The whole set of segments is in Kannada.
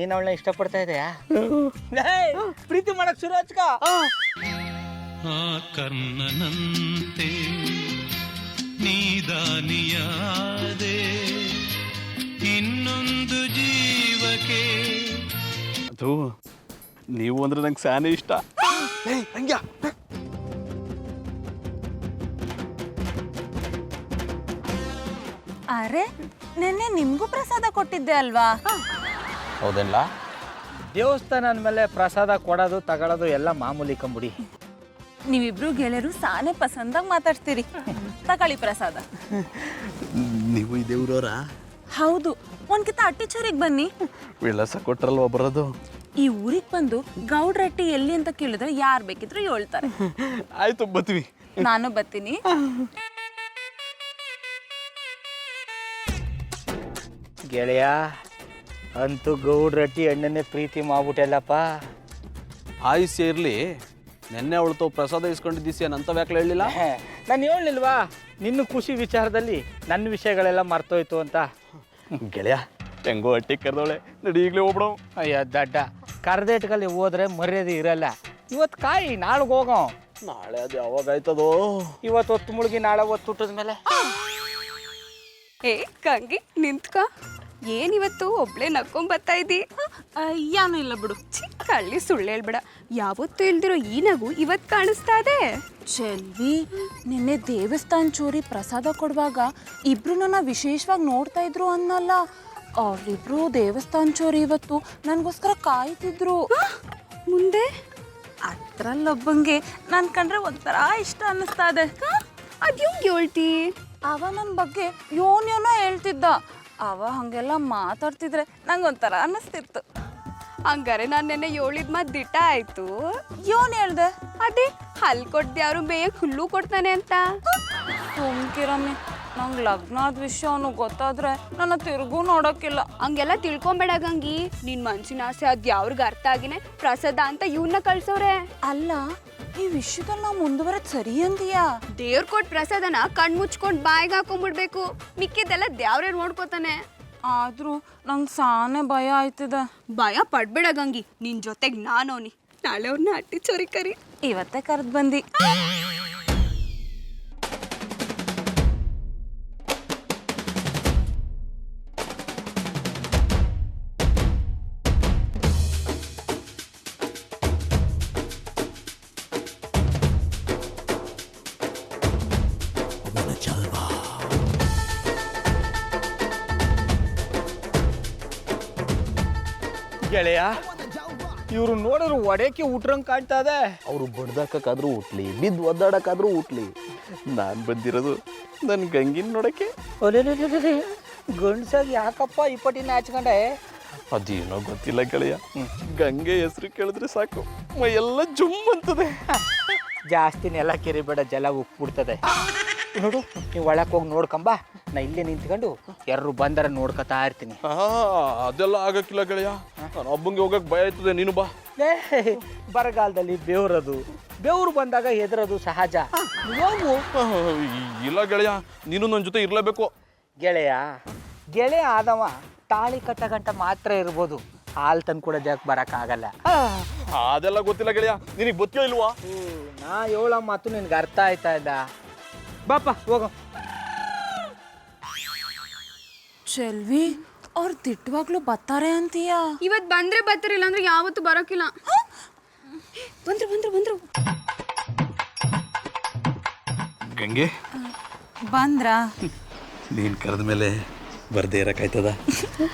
ನೀನು ಅವಳನ್ನ ಇಷ್ಟಪಡ್ತಾ ಇದೆಯಾ? ಪ್ರೀತಿ ಮಾಡಕ್ ಶುರು ಹಚ್ಕ. ಕರ್ಣನಂತೆ ನೀದಾನಿಯಾದೆ ಇನ್ನೊಂದು ಜೀವಕ್ಕೆ. ಅದು ನೀವು ಅಂದ್ರೆ ನಂಗೆ ಸ್ಯಾನೆ ಇಷ್ಟ. ಹಂಗ್ಯಾ ಅರೆ ನೆನ್ನೆ ನಿಮ್ಗೂ ಪ್ರಸಾದ ಕೊಟ್ಟಿದ್ದೆ ಅಲ್ವಾ? ಹೌದಲ್ಲ? ದೇವಸ್ಥಾನ ಅಂದಮೇಲೆ ಪ್ರಸಾದ ಕೊಡೋದು ತಗೊಳ್ಳೋದು ಎಲ್ಲ ಮಾಮೂಲಿ ಕಂಬುಡಿ. ನೀವಿಬ್ರು ಗೆಳೆಯರು ಸಾನೆ ಪಸಂದಾಗಿ ಮಾತಾಡ್ತೀರಿ. ತಗೊಳ್ಳಿ ಪ್ರಸಾದ. ನೀವು ಈ ದೇವ್ರವರ? ಹೌದು. ಒಂದ್ಕಿತ ಅಟ್ಟಿಚೂರಿಗೆ ಬನ್ನಿ. ವಿಳಾಸ ಕೊಟ್ರಲ್ವ ಬರೋದು? ಈ ಊರಿಗೆ ಬಂದು ಗೌಡ್ರಟ್ಟಿ ಎಲ್ಲಿ ಅಂತ ಕೇಳಿದ್ರೆ ಯಾರು ಬೇಕಿದ್ರು ಹೇಳ್ತಾರೆ. ಆಯ್ತು ಬತ್ತೀವಿ. ನಾನು ಬರ್ತೀನಿ. ಗೆಳೆಯ ಅಂತೂ ಗೌಡ್ರಟ್ಟಿ ಅಣ್ಣನೇ ಪ್ರೀತಿ ಮಾಡ್ಬಿಟ್ಟಲ್ಲಪ್ಪ. ಆಯುಷ್ಯ ಇರಲಿ. ನೆನ್ನೆ ಅವಳು ಪ್ರಸಾದ ಇಸ್ಕೊಂಡಿದ್ದೀಸಿ ಅಂತ ವ್ಯಾಕ್ಲ ಹೇಳಿಲ್ಲ? ನಾನು ಹೇಳಿಲ್ವಾ ನಿನ್ನ ಖುಷಿ ವಿಚಾರದಲ್ಲಿ ನನ್ನ ವಿಷಯಗಳೆಲ್ಲ ಮರ್ತೋಯ್ತು ಅಂತ. ಗೆಳೆಯ ಹೆಂಗೋ ಹಟ್ಟಿ ಕರೆದವಳೆ, ನಡಿ ಈಗಲೇ ಹೋಗ್ಬಿಡೋ. ಅಯ್ಯ ದಡ್ಡ, ಕರ್ದೇಟ್ಗಲ್ಲಿ ಹೋದ್ರೆ ಮರ್ಯಾದೆ ಇರಲ್ಲ. ಇವತ್ತು ಕಾಯಿ ನಾಳೆಗೆ ಹೋಗೋ. ನಾಳೆ ಅದು ಯಾವಾಗ ಆಯ್ತದೋ? ಇವತ್ತು ಹೊತ್ತು ಮುಳುಗಿ ನಾಳೆ ಹೊತ್ತು ಊಟದ ಮೇಲೆ. ಏ ಕಂಗಿ ನಿಂತ್ಕ. ಏನಿವತ್ತು ಒಬ್ಳೆ ನಕ್ಕೊಂಬತ್ತಾ ಇದ್ದಿ? ಏನೂ ಇಲ್ಲ ಬಿಡು. ಕಳ್ಳಿ ಸುಳ್ಳು ಹೇಳ್ಬೇಡ. ಯಾವತ್ತೂ ಇಲ್ದಿರೋ ಈ ನಗು ಇವತ್ತು ಕಾಣಿಸ್ತಾ ಇದೆ. ಚೆಲ್ವಿ, ನಿನ್ನೆ ದೇವಸ್ಥಾನ ಚೋರಿ ಪ್ರಸಾದ ಕೊಡುವಾಗ ಇಬ್ರು ನನ್ನ ವಿಶೇಷವಾಗಿ ನೋಡ್ತಾ ಇದ್ರು ಅನ್ನಲ್ಲ. ಅವ್ರಿಬ್ರು ದೇವಸ್ಥಾನ ಚೋರಿ ಇವತ್ತು ನನಗೋಸ್ಕರ ಕಾಯ್ತಿದ್ರು. ಮುಂದೆ ಅದ್ರಲ್ಲೊಬ್ಬಂಗೆ ನಾನು ಕಂಡ್ರೆ ಒಂಥರ ಇಷ್ಟ ಅನ್ನಿಸ್ತಾ ಇದೆ. ಅದ್ಯಂಗ್ ಹೇಳ್ತಿ? ಅವ ನನ್ನ ಬಗ್ಗೆ ಯೋನ್ಯೋನೋ ಹೇಳ್ತಿದ್ದ. ಅವ ಹಾಗೆಲ್ಲ ಮಾತಾಡ್ತಿದ್ರೆ ನಂಗೊಂಥರ ಅನ್ನಿಸ್ತಿತ್ತು. ಹಂಗಾರೆ ನಾನು ನೆನ್ನೆ ಹೇಳಿದ ಮಾತು ದಿಟ್ಟ ಆಯ್ತು. ಯೋನ್ ಹೇಳ್ದೆ? ಅದೇ ಹಲ್ ಕೊಡ್ದೆ ಯಾರು ಮೇಯಕ್ ಹುಲ್ಲು ಕೊಡ್ತಾನೆ ಅಂತ. ಸುಮ್ಕಿರಮ್ಮಿ, ನಂಗೆ ಲಗ್ನ ಆದ ವಿಷಯ ಅವನು ಗೊತ್ತಾದ್ರೆ ನನ್ನ ತಿರುಗೂ ನೋಡೋಕ್ಕಿಲ್ಲ. ಹಂಗೆಲ್ಲ ತಿಳ್ಕೊಂಬೇಡ ಗಂಗಿ. ನಿನ್ ಮನ್ಸಿನ ಆಸೆ ಅದ್ ಯಾವ್ರಿಗೆ ಅರ್ಥ ಆಗಿನೇ ಪ್ರಸಾದ ಅಂತ ಇವನ್ನ ಕಳ್ಸವ್ರೆ. ಅಲ್ಲ, ಈ ವಿಷಯದಲ್ಲಿ ನಾವು ಮುಂದುವರೆದ್ ಸರಿ ಅಂತೀಯಾ? ದೇವ್ರ ಕೊಟ್ ಪ್ರಸಾದನ ಕಣ್ ಮುಚ್ಕೊಂಡ್ ಬಾಯಿಗೆ ಹಾಕೊಂಡ್ಬಿಡ್ಬೇಕು. ಮಿಕ್ಕಿದ್ದೆಲ್ಲ ದೇವ್ರೇ ನೋಡ್ಕೋತಾನೆ. ಆದ್ರೂ ನಂಗೆ ಸಾನೆ ಭಯ ಆಯ್ತಿದೆ. ಭಯ ಪಡ್ಬೇಡ ಗಂಗಿ, ನಿನ್ ಜೊತೆಗ್ ನಾನೋನಿ. ನಾಳೆ ಅವ್ರನ್ನ ಅಟ್ಟಿ ಚೋರಿ ಕರಿ. ಇವತ್ತೇ ಕರೆದು ಬಂದಿ. ಗೆಳೆಯ, ಇವ್ರು ನೋಡಿದ್ರು ಒಡೆಕೆ ಉಟ್ರಂಗ್ ಕಾಣ್ತಾ ಇದೆ. ಅವರು ಬಡ್ದಾಕಾದ್ರೂ ಉಟ್ಲಿ, ಬಿದ್ದು ಒದ್ದಾಡಕ್ಕಾದ್ರೂ ಉಟ್ಲಿ, ನಾನು ಬಂದಿರೋದು ನನ್ನ ಗಂಗಿನ ನೋಡಕ್ಕೆ. ಗಂಡ್ಸಾಗಿ ಯಾಕಪ್ಪ ಇಪ್ಪಟ್ಟಿನ ಹಚ್ಕೊಂಡೆ? ಅದೇನೋ ಗೊತ್ತಿಲ್ಲ ಗೆಳೆಯ, ಗಂಗೆ ಹೆಸರು ಕೇಳಿದ್ರೆ ಸಾಕು ಮೈ ಎಲ್ಲ ಜುಮ್ ಅಂತದೆ. ಜಾಸ್ತಿ ನೆಲ ಕೆರಿಬೇಡ, ಜಲ ಉಕ್ಬಿಡ್ತದೆ. ನೋಡು, ನೀವು ಒಳಕ್ಕೆ ಹೋಗಿ ನೋಡ್ಕೊಂಬ. ನಾ ಇಲ್ಲೇ ನಿಂತ್ಕೊಂಡು ಯಾರು ಬಂದರ ನೋಡ್ಕೊತಾ ಇರ್ತೀನಿ. ಅದೆಲ್ಲ ಆಗಕ್ಕಿಲ್ಲ ಗೆಳೆಯ, ನಾನು ಒಬ್ಬಂಗೆ ಹೋಗಕ್ ಭಯ ಆಯ್ತದೆ. ನೀನು ಬಾ. ಬರಗಾಲದಲ್ಲಿ ಬೆವರದು, ಬೆವರು ಬಂದಾಗ ಹೆದರೋದು ಸಹಜ. ಹೋಗು. ಇಲ್ಲ ಗೆಳೆಯ, ನೀನು ನನ್ನ ಜೊತೆ ಇರಲೇಬೇಕು. ಗೆಳೆಯ ಆದವ ತಾಳಿ ಕಟ್ಟಗಂಟ ಮಾತ್ರ ಇರ್ಬೋದು, ಹಾಲು ತಂದು ಕೂಡ ಜಾಗಕ್ಕೆ ಬರೋಕ್ಕಾಗಲ್ಲ. ಅದೆಲ್ಲ ಗೊತ್ತಿಲ್ಲ ಗೆಳೆಯ, ನಿನಗೆ ಗೊತ್ತಿಲ್ಲ ಇಲ್ವಾ? ನಾ ಹೇಳೋ ಮಾತು ನಿನ್ಗೆ ಅರ್ಥ ಆಯ್ತಾ ಇದ್ದ? ಬಾಪ ಹೋಗೋ. ಚೆಲ್ವಿ, ಅವ್ರು ತಿಟ್ಟವಾಗ್ಲೂ ಬರ್ತಾರೆ ಅಂತೀಯಾ? ಇವತ್ ಬಂದ್ರೆ ಬರ್ತಾರಿಲ್ಲ ಅಂದ್ರೆ ಯಾವತ್ತು ಬರೋಕಿಲ್ಲ. ಬಂದ್ರು ಗಂಗೆ ಬಂದ್ರಾ? ನೀನು ಕರೆದ ಮೇಲೆ ಬರ್ದೇ ಇರಕ್ಕಾಯ್ತದ?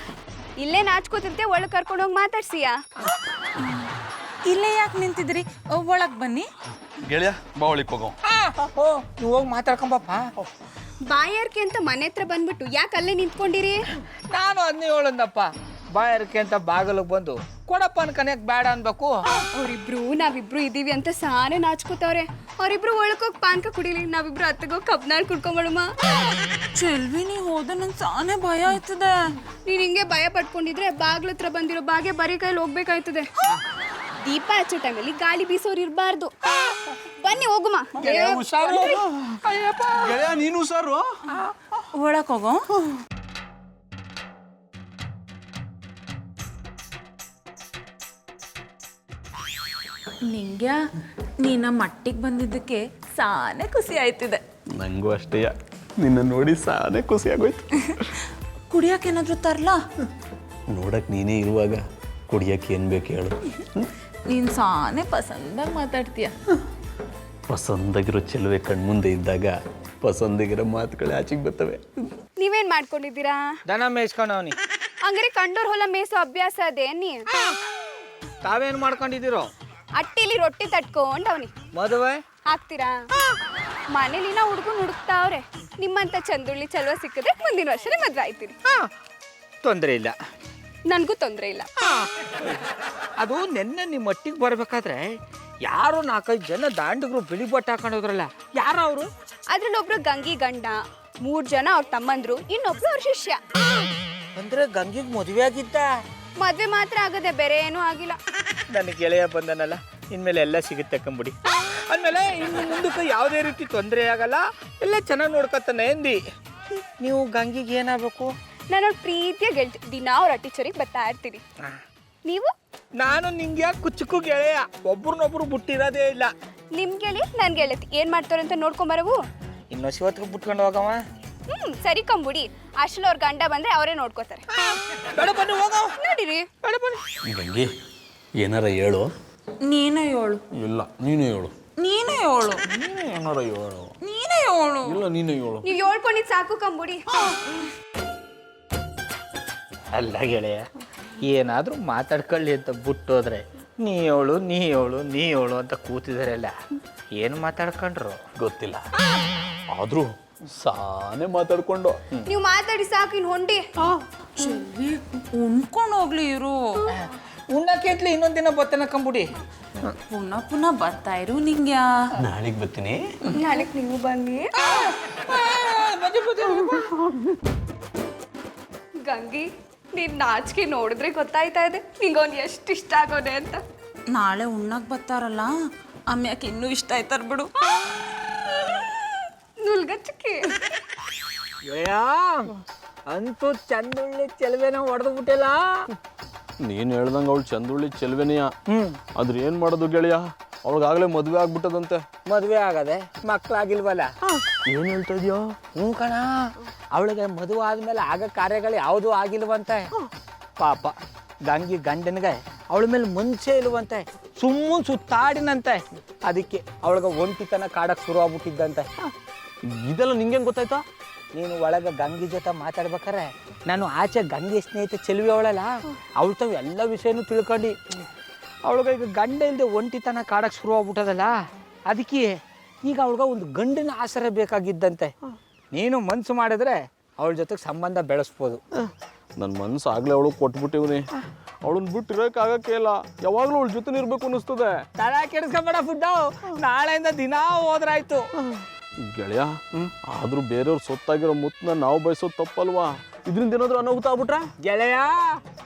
ಇಲ್ಲೇ ನಾಚ್ಕೋತಿರ್ತೆ, ಒಳಗೆ ಕರ್ಕೊಂಡೋಗಿ ಮಾತಾಡ್ಸಿಯಾ? ಇಲ್ಲೇ ಯಾಕೆ ನಿಂತಿದ್ರಿ? ಒಳಗೆ ಬನ್ನಿ. ಗೆಳೆಯ ಬಾ, ಒಳಗೆ ಹೋಗೋ. ನೀವು ಹೋಗಿ ಮಾತಾಡ್ಕೊಂಬಪ್ಪ. ಬಾಯಾರ್ಕೆ ಅಂತ ಮನೆ ಹತ್ರ ಬಂದ್ಬಿಟ್ಟು ಯಾಕೆ ಅಲ್ಲೇ ನಿಂತ್ಕೊಂಡಿರಿ? ನಾನು ಅದನ್ನೇ ಹೇಳಂದಪ್ಪ. ಬಾಯರ್ಕೆ ಅಂತ ಬಾಗಲಿಗೆ ಬಂದು ಕೊಡಪ್ಪ ಅನ್ಕನ್ಯಕ್ ಬೇಡ ಅನ್ಬೇಕು. ಅವ್ರಿಬ್ರು ನಾವಿಬ್ರು ಇದೀವಿ ಅಂತ ಸಾನೆ ನಾಚ್ಕೋತವ್ರೆ. ಅವ್ರಿಬ್ರು ಒಳಕೋಗಿ ಪಾನ್ಕ ಕುಡಿಲಿ, ನಾವಿಬ್ರು ಹತ್ತಗೋಗಿ ಕಬ್ನಾಳ್ ಕುಡ್ಕೊಂಬಳಮ್ಮ. ಚೆಲ್ವಿ, ನೀ ಹೋದ ನಂಗೆ ಸಾನೆ ಭಯ ಆಯ್ತದೆ. ನೀನ್ ಹಿಂಗೆ ಭಯ ಪಟ್ಕೊಂಡಿದ್ರೆ ಬಾಗ್ಲ ಹತ್ರ ಬಂದಿರೋ ಬಾಗೆ ಬರೀ ಕೈಲಿ ಹೋಗ್ಬೇಕಾಯ್ತದೆ. ದೀಪ ಹಚ್ಚೋ ಟೈಮಲ್ಲಿ ಗಾಳಿ ಬೀಸೋರು ಇರಬಾರ್ದು. ಬನ್ನಿ ಹೋಗುಮ. ಗೆಳೆಯ ನೀನು ಹುಷಾರು. ಒಳಗೆ ಹೋಗೋ. ನಿಂಗ್ಯಾ ನೀನ ಮಟ್ಟಿಗೆ ಬಂದಿದ್ದಕ್ಕೆ ಸಾನೆ ಖುಷಿ ಆಯ್ತಿದೆ. ನನಗೂ ಅಷ್ಟೇ, ನಿನ್ನ ನೋಡಿ ಸಾನೇ ಖುಷಿ ಆಗೋಯ್ತು. ಕುಡಿಯಕ್ಕೆ ಏನಾದರೂ ತರ್ಲಾ? ನೋಡಕ್ಕೆ ನೀನೇ ಇರುವಾಗ ಕುಡಿಯೋಕ್ಕೆ ಏನು ಬೇಕು ಹೇಳು. ನೀನು ಸಾನೆ ಪಸಂದಾಗಿ ಮಾತಾಡ್ತೀಯ. ಪಸಂದಾಗಿರೋ ಚೆಲುವೆ ಕಣ್ಮುಂದೆ ಇದ್ದಾಗ ಪಸಂದಾಗಿರೋ ಮಾತುಗಳು ಆಚೆಗೆ ಬರ್ತವೆ. ನೀವೇನ್ ಮಾಡ್ಕೊಂಡಿದ್ದೀರಾ? ದನ ಮೇಯಿಸ್ಕೊಂಡವನಿ. ಹಂಗಾರೆ ಕಂಡೋರ್ ಹೊಲ ಮೇಸೋ ಅಭ್ಯಾಸ ಅದೇನಿ? ತಾವೇನು ಮಾಡ್ಕೊಂಡಿದ್ದೀರೋ? ಅಟ್ಟಿಲಿ ರೊಟ್ಟಿ ತಟ್ಕೊಂಡ್ ಅವನಿ ಮದುವೆ ಹಾಕ್ತೀರಾ? ಮನೇಲಿನ ಹುಡುಗನ್ ಹುಡುಕ್ತಾವ್ರೆ. ನಿಮ್ಮಂತ ಚಂದುಳ್ಳಿ ಚಲುವ ಸಿಕ್ಕಿದ್ರೆ ಮುಂದಿನ ವರ್ಷನೇ ಮದ್ವೆ ಆಯ್ತೀರಿ. ತೊಂದರೆ ಇಲ್ಲ, ನನ್ಗೂ ತೊಂದ್ರೆ ಇಲ್ಲ. ಅದು ನೆನ್ನೆ ನಿಮ್ಮ ಮಟ್ಟಿಗೆ ಬರ್ಬೇಕಾದ್ರೆ ಯಾರೋ 4-5 ಜನ ದಾಂಡಿಗರು ಬಿಳಿ ಬಟ್ಟೆ ಹಾಕೊಂಡೋದ್ರಲ್ಲ, ಯಾರು ಅವರು? ಅದ್ರಲ್ಲಿ ಒಬ್ರು ಗಂಗಿ ಗಂಡ, 3 ಜನ ಅವ್ರ ತಮ್ಮಂದ್ರು, ಇನ್ನೊಬ್ರು ಅವ್ರ ಶಿಷ್ಯ. ಅಂದ್ರೆ ಗಂಗಿಗೆ ಮದುವೆ ಆಗಿದ್ದ? ಮದ್ವೆ ಮಾತ್ರ ಆಗದೆ, ಬೇರೆ ಏನೂ ಆಗಿಲ್ಲ. ನನ್ನ ಗೆಳೆಯ ಬಂದನಲ್ಲ, ಇನ್ಮೇಲೆ ಎಲ್ಲ ಸಿಗುತ್ತೆ ಕಂಬಿಡಿ. ಆಮೇಲೆ ಇನ್ನು ಮುಂದಕ್ಕೆ ಯಾವುದೇ ರೀತಿ ತೊಂದರೆ ಆಗಲ್ಲ, ಎಲ್ಲ ಚೆನ್ನಾಗಿ ನೋಡ್ಕೊತಾನೆ ಎಂದಿ. ನೀವು ಗಂಗಿಗೆ ಏನಾಗಬೇಕು? ನಾನು ಪ್ರೀತಿಯ ಗೆಳ್ತಿ, ದಿನ ಅವ್ರ ಅಟ್ಟಿಚೋರಿಗೆ ಬರ್ತಾ ಇರ್ತೀನಿ. ನೀವು? ನಾನು ನಿಂಗೆ ಯಾಕೆ ಕುಚ್ಚಕ್ಕೂ ಗೆಳೆಯ, ಒಬ್ರನ್ನೊಬ್ರು ಬಿಟ್ಟಿರೋದೇ ಇಲ್ಲ. ನಿಮ್ ಗೆಳಿ ನನ್ ಗೆಳತಿ ಏನ್ ಮಾಡ್ತಾರೆ ಅಂತ ನೋಡ್ಕೊಂಬರವು. ಇನ್ನೂ ಶಿವತ್ಗೆ ಬಿಟ್ಕೊಂಡು ಹೋಗವ. ಸರಿ ಕಂಬುಡಿ, ಅಷ್ಟ್ರಲ್ಲಿ ಅವ್ರ ಗಂಡ ಬಂದ್ರೆ ಅವರೇ ನೋಡ್ಕೋತಾರೆ. ಬೇಡ ಬನ್ನಿ ಹೋಗವ, ನೋಡಿರಿ. ಬೇಡ ಬನ್ನಿ. ಗಂಗೆ ಏನಾರ ಹೇಳು. ನೀನೇ ಹೇಳು. ಇಲ್ಲ ನೀನೇ ಹೇಳು. ನೀನೇ ಹೇಳು. ನೀನೇ ಏನಾರ ಹೇಳು. ನೀನೇ ಹೇಳು. ಇಲ್ಲ ನೀನೇ ಹೇಳು. ನೀವ್ ಹೇಳ್ಕೊಂಡಿದ್ ಸಾಕು ಕಂಬುಡಿ. ಅಲ್ಲ ಗೆಳೆಯ, ಏನಾದರೂ ಮಾತಾಡ್ಕೊಳ್ಳಿ ಅಂತ ಬಿಟ್ಟೋದ್ರೆ ನೀ ಹೇಳು ಅಂತ ಕೂತಿದಾರಲ್ಲ, ಏನು ಮಾತಾಡ್ಕೊಂಡ್ರು ಗೊತ್ತಿಲ್ಲ, ಆದ್ರೂ ಸಾನೆ ಮಾತಾಡ್ಕೊಂಡು. ನೀವು ಮಾತಾಡಿ ಸಾಕು, ಇನ್ ಹೊಂಡಿ. ಚೆಲ್ವಿ ಉಣ್ಕೊಂಡು ಹೋಗ್ಲಿ ಇರು. ಉಣ್ಣಕ್ಕೆತ್ಲಿ ಇನ್ನೊಂದು ದಿನ ಬತ್ತನ ಕಂಬುಡಿ. ಪುನಃ ಪುನಃ ಬರ್ತಾ ಇರು ನಿಂಗ್ಯಾ. ನಾಳೆಗೆ ಬರ್ತೀನಿ. ನಾಳೆಗ್ ನೀವು ಬನ್ನಿ. ಗಂಗಿ, ನೀನ್ ನಾಚಿಕೆ ನೋಡಿದ್ರೆ ಗೊತ್ತಾಯ್ತಾ ಇದೆ ನಿಂಗೊಂದು ಎಷ್ಟು ಇಷ್ಟ ಆಗೋದೆ ಅಂತ. ನಾಳೆ ಉಣ್ಣಕ್ ಬರ್ತಾರಲ್ಲ, ಆಮ್ಯಾಕೆ ಇನ್ನೂ ಇಷ್ಟ ಆಯ್ತಾರ ಬಿಡು. ನುಲ್ಗಚ್ಚಕ್ಕೆ ಗೆಳೆಯ, ಅಂತೂ ಚಂದುಳ್ಳಿ ಚೆಲುವೆನ ಹೊಡೆದು ಬಿಟ್ಟಿಲ್ಲ. ನೀನು ಹೇಳ್ದಂಗೆ ಅವಳು ಚಂದುಳ್ಳಿ ಚೆಲುವೆನೆಯ. ಆದ್ರೆ ಏನು ಮಾಡೋದು ಗೆಳೆಯ, ಅವಳಿಗಾಗಲೇ ಮದುವೆ ಆಗ್ಬಿಟ್ಟದಂತೆ. ಮದುವೆ ಆಗದೆ ಮಕ್ಕಳಾಗಿಲ್ವಲ್ಲ. ಏನು ಹೇಳ್ತಾ ಇದೆಯಾ? ಹ್ಞೂ ಕಣ, ಅವಳಿಗೆ ಮದುವೆ ಆದ್ಮೇಲೆ ಆಗ ಕಾರ್ಯಗಳು ಯಾವುದೂ ಆಗಿಲ್ವಂತೆ. ಪಾಪ ಗಂಗಿ ಗಂಡನಿಗೆ ಅವಳ ಮೇಲೆ ಮನ್ಸೇ ಇಲ್ವಂತೆ, ಸುಮ್ಮನೆ ಸುತ್ತಾಡಿನಂತೆ. ಅದಕ್ಕೆ ಅವಳಿಗೆ ಒಂಟಿತನ ಕಾಡಕ್ಕೆ ಶುರು ಆಗ್ಬಿಟ್ಟಿದ್ದಂತೆ. ಇದೆಲ್ಲ ನಿಂಗೆ ಗೊತ್ತಾಯ್ತಾ? ನೀನು ಒಳಗೆ ಗಂಗಿ ಜೊತೆ ಮಾತಾಡ್ಬೇಕಾರೆ ನಾನು ಆಚೆ ಗಂಗೆ ಸ್ನೇಹಿತೆ ಚೆಲುವೆ ಅವಳಲ್ಲ, ಅವಳು ತಾವು ಎಲ್ಲ ವಿಷಯನೂ ತಿಳ್ಕೊಂಡು ಅವಳಿಗೆ ಈಗ ಗಂಡ ಇಲ್ಲದೆ ಒಂಟಿತನ ಕಾಡಕ್ಕೆ ಶುರು ಆಗ್ಬಿಟ್ಟದಲ್ಲ. ಅದಕ್ಕೆ ಈಗ ಅವಳಿಗೆ ಒಂದು ಗಂಡಿನ ಆಸರೆ ಬೇಕಾಗಿದ್ದಂತೆ. ನೀನು ಮನ್ಸು ಮಾಡಿದ್ರೆ ಅವಳ ಜೊತೆಗೆ ಸಂಬಂಧ ಬೆಳೆಸ್ಬೋದು. ನನ್ನ ಮನಸ್ಸು ಆಗಲೇ ಅವಳು ಕೊಟ್ಬಿಟ್ಟಿವ್ನಿ. ಅವಳನ್ನ ಬಿಟ್ಟು ಇರೋಕ್ಕಾಗಕ್ಕೆ ಇಲ್ಲ, ಯಾವಾಗಲೂ ಅವಳ ಜೊತೆ ಇರಬೇಕು ಅನ್ನಿಸ್ತದೆ. ತಲೆ ಕೆಡಿಸ್ಕೊಂಬೇಡ ಫುಡ್ಡು, ನಾಳೆಯಿಂದ ದಿನ ಹೋದ್ರಾಯ್ತು. ಗೆಳೆಯ, ಆದ್ರೂ ಬೇರೆಯವ್ರು ಸೊತ್ತಾಗಿರೋ ಮುತ್ತನ್ನ ನಾವು ಬಯಸೋದು ತಪ್ಪಲ್ವಾ? ಇದರಿಂದ ಏನಾದರೂ ಅನಾಹುತ ಆಗ್ಬಿಟ್ರೆ? ಗೆಳೆಯ,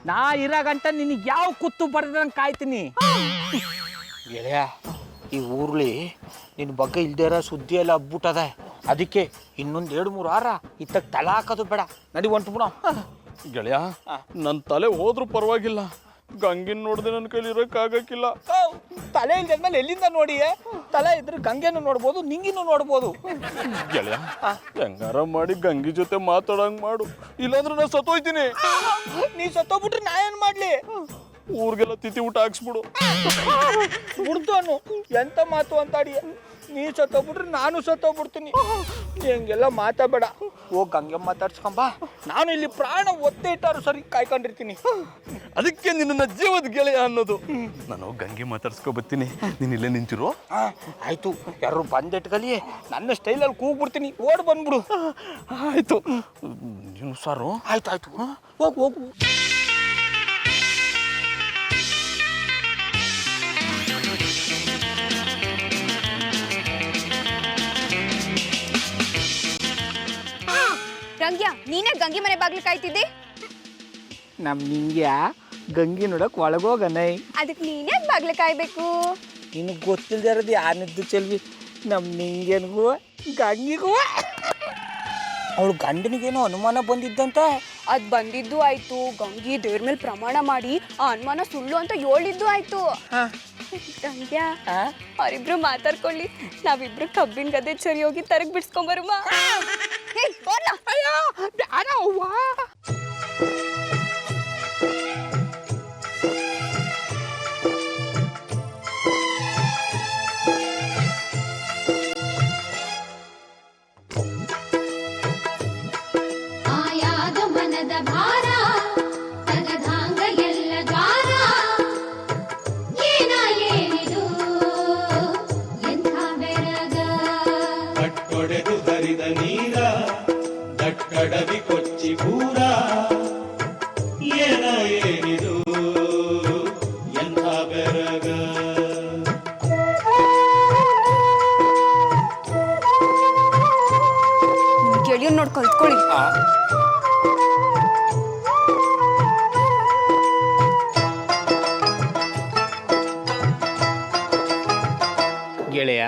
ನಾ ಇರೋ ಗಂಟ ನಿನಗೆ ಯಾವ ಕುತ್ತು ಬರ್ದಂಗೆ ಕಾಯ್ತೀನಿ. ಗೆಳೆಯ, ಈ ಊರ್ಲಿ ನಿನ್ನ ಬಗ್ಗೆ ಇಲ್ದೇ ಇರೋ ಸುದ್ದಿ ಎಲ್ಲ ಹಬ್ಬಿಟ್ಟದೆ. ಅದಕ್ಕೆ ಇನ್ನೊಂದು 2-3 ವಾರ ಇತ್ತಕ್ಕೆ ತಲೆ ಹಾಕೋದು ಬೇಡ, ನಡಿ ಹೊಂಟು ಬಿಡ. ಗೆಳೆಯ, ನನ್ನ ತಲೆ ಹೋದ್ರೂ ಪರವಾಗಿಲ್ಲ, ಗಂಗಿನ ನೋಡಿದೆ ನನ್ನ ಕೈಲಿ ಇರೋಕ್ಕಾಗಕ್ಕಿಲ್ಲ. ತಲೆ ಇಲ್ದ್ಮೇಲೆ ಎಲ್ಲಿಂದ ನೋಡಿ? ತಲೆ ಇದ್ರೆ ಗಂಗೆನೂ ನೋಡ್ಬೋದು, ನಿಂಗಿನೂ ನೋಡ್ಬೋದು. ಗೆಳೆಯ, ಹೆಂಗಾರ ಮಾಡಿ ಗಂಗಿ ಜೊತೆ ಮಾತಾಡಂಗೆ ಮಾಡು, ಇಲ್ಲಾಂದ್ರೆ ನಾನು ಸತ್ತೋಯ್ತೀನಿ. ನೀ ಸತ್ತೋಗ್ಬಿಟ್ರೆ ನಾ ಏನು ಮಾಡಲಿ? ಊರಿಗೆಲ್ಲ ತಿಥಿ ಊಟ ಹಾಕ್ಸ್ಬಿಡು. ಬಿಡ್ತಾನು ಎಂತ ಮಾತು ಅಂತಾಡಿ. ನೀ ಸತ್ತೋಗ್ಬಿಟ್ರೆ ನಾನು ಸತ್ತೋಗ್ಬಿಡ್ತೀನಿ. ಹಿಂಗೆಲ್ಲ ಮಾತಾಡಬೇಡ, ಹೋಗಿ ಹಂಗೆ ಮಾತಾಡ್ಸ್ಕೊಂಬ. ನಾನು ಇಲ್ಲಿ ಪ್ರಾಣ ಒತ್ತೆ ಇಟ್ಟಾರು ಸರಿ ಕಾಯ್ಕೊಂಡಿರ್ತೀನಿ. ಅದಕ್ಕೆ ನಿನ್ನ ಜೀವದ ಗೆಳೆಯ ಅನ್ನೋದು. ನಾನು ಗಂಗೆ ಮಾತಾಡ್ಸ್ಕೊ ಬರ್ತೀನಿ, ನೀನು ಇಲ್ಲೇ ನಿಂತಿರು. ಆಯ್ತು, ಯಾರು ಬಂದಿಟ್ಕಲಿ ನನ್ನ ಸ್ಟೈಲಲ್ಲಿ ಕೂಗ್ಬಿಡ್ತೀನಿ, ಓಡ್ ಬಂದ್ಬಿಡು. ಆಯ್ತು, ನೀನು ಸಾರು. ಆಯ್ತು ಆಯ್ತು, ಹೋಗು ಹೋಗು. ರಂಗ್ಯ, ನೀನೇ ಗಂಗಿ ಮನೆ ಬಾಗ್ಲು ಕಾಯ್ತಿದ್ದಿ? ನಮ್ಮ ನಿಂಗೆ ಗಂಗಿ ನೋಡಕ್ ಒಳಗೋಗನೈ. ಅದಕ್ಕೆ ನೀನೇ ಬಾಗ್ಲು ಕಾಯ್ಬೇಕು. ನಿನಗೆ ಗೊತ್ತಿಲ್ಲದೆ ಇರೋದು ಯಾನಿದ್ದು ಚೆಲ್ವಿ, ನಮ್ಮ ನಿಂಗೇನಿಗೂ ಗಂಗಿಗೂ ಅವಳು ಗಂಡನಿಗೇನೋ ಅನುಮಾನ ಬಂದಿದ್ದಂತೆ. ಅದ್ ಬಂದಿದ್ದು ಆಯ್ತು, ಗಂಗಿ ದೇವ್ರ ಮೇಲೆ ಪ್ರಮಾಣ ಮಾಡಿ ಆ ಅನುಮಾನ ಸುಳ್ಳು ಅಂತ ಹೇಳಿದ್ದು ಆಯ್ತು. ಗಂಗ್ಯ ಅವರಿಬ್ರು ಮಾತಾಡ್ಕೊಳ್ಳಿ, ನಾವಿಬ್ರು ಕಬ್ಬಿನ ಗದ್ದೆ ಚರಿ ಹೋಗಿ ತರಗ್ ಬಿಡ್ಸ್ಕೊಂಬರುಮ. ಆಯಾದ ಮನದ ಭಾರ ತಗದಾಂಗ ಎಲ್ಲ ದ್ವಾರ ಏನ ಏನಿದು ಎಂಥ ಬೆರಗ ಕಟ್ಟೊಡೆದು ಹರಿದ ನೀರ ದಟ್ಟಡವಿ ಕೊಚ್ಚಿ ಪೂರ ಏನ ಏನಿದು ಎಂಥ ಬೆರಗ. ಗೆಳೆಯನ್ ನೋಡ್ ಕಲ್ತ್ಕೊಳ್ಳಿ. ಗೆಳೆಯ